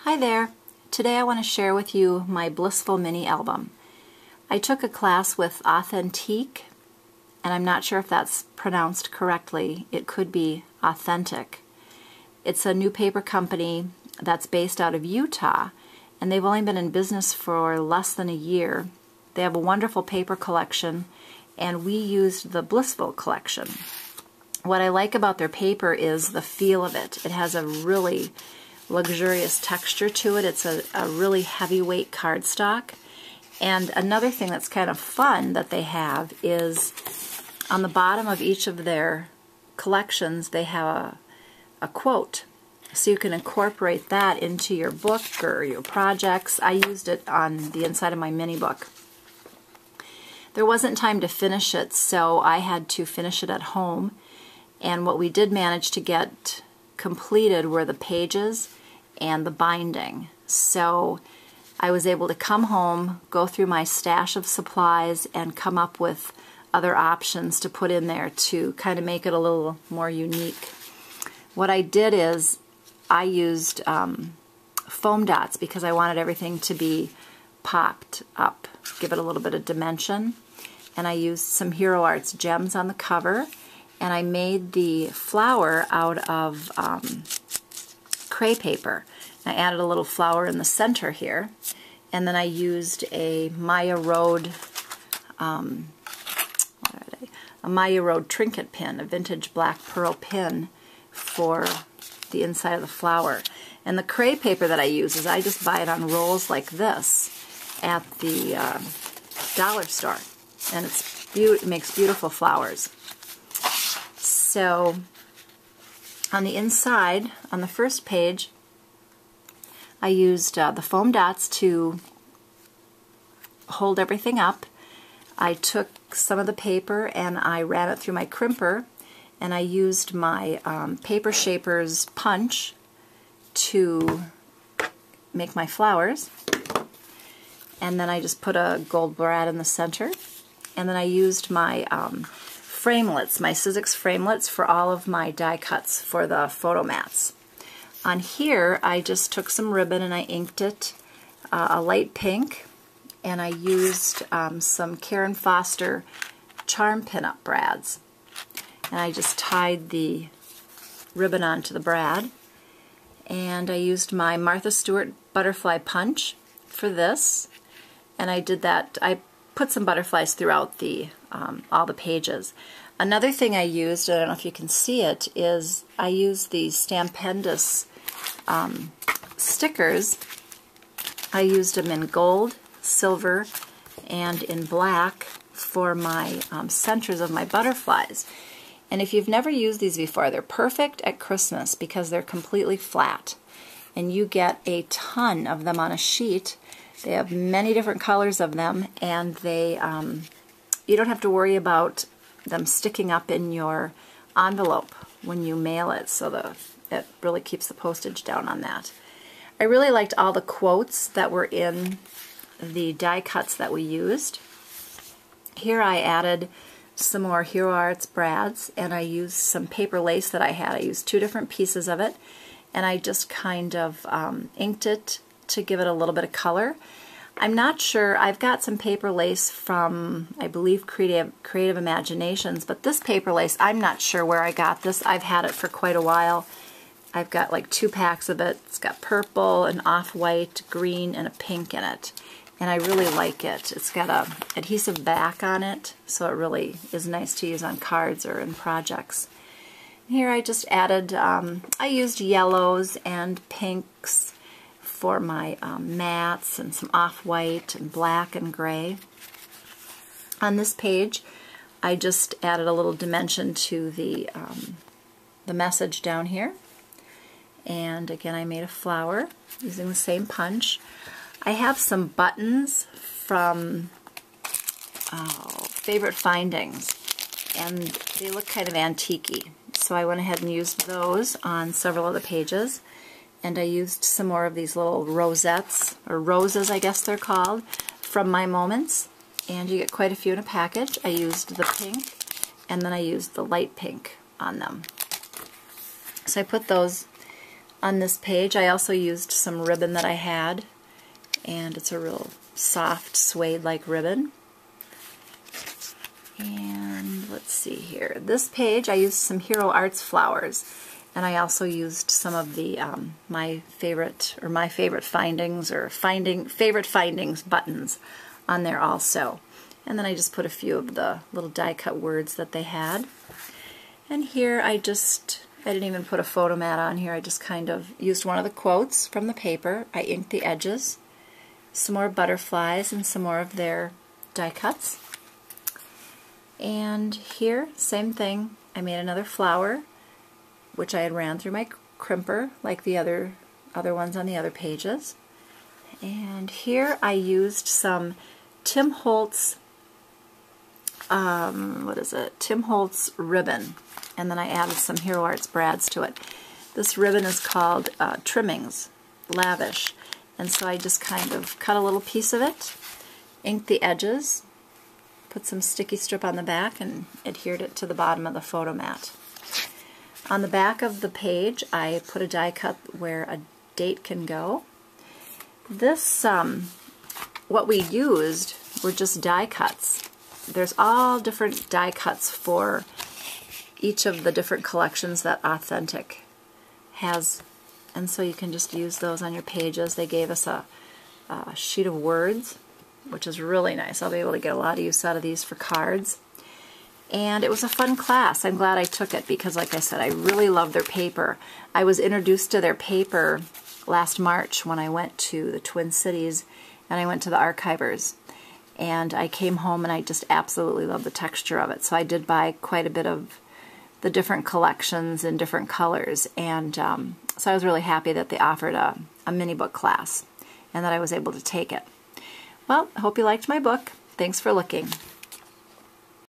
Hi there. Today I want to share with you my Blissful mini album. I took a class with Authentique, and I'm not sure if that's pronounced correctly. It could be Authentique. It's a new paper company that's based out of Utah, and they've only been in business for less than a year. They have a wonderful paper collection, and we used the Blissful collection. What I like about their paper is the feel of it. It has a really luxurious texture to it. It's a really heavyweight cardstock. And another thing that's kind of fun that they have is on the bottom of each of their collections they have a quote. So you can incorporate that into your book or your projects. I used it on the inside of my mini book. There wasn't time to finish it, so I had to finish it at home. And what we did manage to get completed were the pages and the binding. So I was able to come home, go through my stash of supplies, and come up with other options to put in there to kind of make it a little more unique. What I did is I used foam dots because I wanted everything to be popped up, give it a little bit of dimension. And I used some Hero Arts gems on the cover, and I made the flower out of cray paper. I added a little flower in the center here, and then I used a Maya Road trinket pin, a vintage black pearl pin for the inside of the flower. And the cray paper that I use is I just buy it on rolls like this at the dollar store, and it makes beautiful flowers. So on the inside, on the first page, I used the foam dots to hold everything up. I took some of the paper and I ran it through my crimper, and I used my Paper Shaper's punch to make my flowers. And then I just put a gold brad in the center. And then I used my framelits, my Sizzix framelits, for all of my die cuts for the photo mats. On here, I just took some ribbon and I inked it a light pink, and I used some Karen Foster charm pinup brads. And I just tied the ribbon onto the brad. And I used my Martha Stewart butterfly punch for this. And I did that, I put some butterflies throughout the all the pages. Another thing I used, I don't know if you can see it, is I used these Stampendous stickers. I used them in gold, silver, and in black for my centers of my butterflies. And if you've never used these before, they're perfect at Christmas because they're completely flat. And you get a ton of them on a sheet. They have many different colors of them, and they you don't have to worry about them sticking up in your envelope when you mail it, so it really keeps the postage down on that. I really liked all the quotes that were in the die cuts that we used. Here I added some more Hero Arts brads, and I used some paper lace that I had. I used two different pieces of it, and I just kind of inked it to give it a little bit of color. I'm not sure, I've got some paper lace from, I believe, Creative Imaginations, but this paper lace, I'm not sure where I got this. I've had it for quite a while. I've got like 2 packs of it. It's got purple, an off-white, green, and a pink in it. And I really like it. It's got a adhesive back on it, so it really is nice to use on cards or in projects. Here I just added, I used yellows and pinks for my mats, and some off-white and black and gray. On this page, I just added a little dimension to the message down here. And again, I made a flower using the same punch. I have some buttons from Favorite Findings, and they look kind of antique-y. So I went ahead and used those on several of the pages. And I used some more of these little rosettes, or roses I guess they're called, from My Moments. And you get quite a few in a package. I used the pink, and then I used the light pink on them. So I put those On this page I also used some ribbon that I had, and it's a real soft suede-like ribbon. And let's see here. This page I used some Hero Arts flowers, and I also used some of the my favorite findings favorite findings buttons on there also. And then I just put a few of the little die cut words that they had. And here I didn't even put a photo mat on here. I just kind of used one of the quotes from the paper. I inked the edges, some more butterflies, and some more of their die cuts. And here, same thing. I made another flower, which I had ran through my crimper like the other ones on the other pages. And here I used some Tim Holtz Tim Holtz ribbon, and then I added some Hero Arts brads to it. This ribbon is called Trimmings Lavish, and so I just kind of cut a little piece of it, inked the edges, put some sticky strip on the back, and adhered it to the bottom of the photo mat. On the back of the page I put a die cut where a date can go. This, what we used were just die cuts. There's all different die cuts for each of the different collections that Authentique has, and so you can just use those on your pages. They gave us a sheet of words, which is really nice. I'll be able to get a lot of use out of these for cards. And it was a fun class. I'm glad I took it because, like I said, I really love their paper. I was introduced to their paper last March when I went to the Twin Cities and I went to the Archivers. And I came home and I just absolutely love the texture of it. So I did buy quite a bit of the different collections in different colors. And so I was really happy that they offered a mini book class and that I was able to take it. Well, I hope you liked my book. Thanks for looking.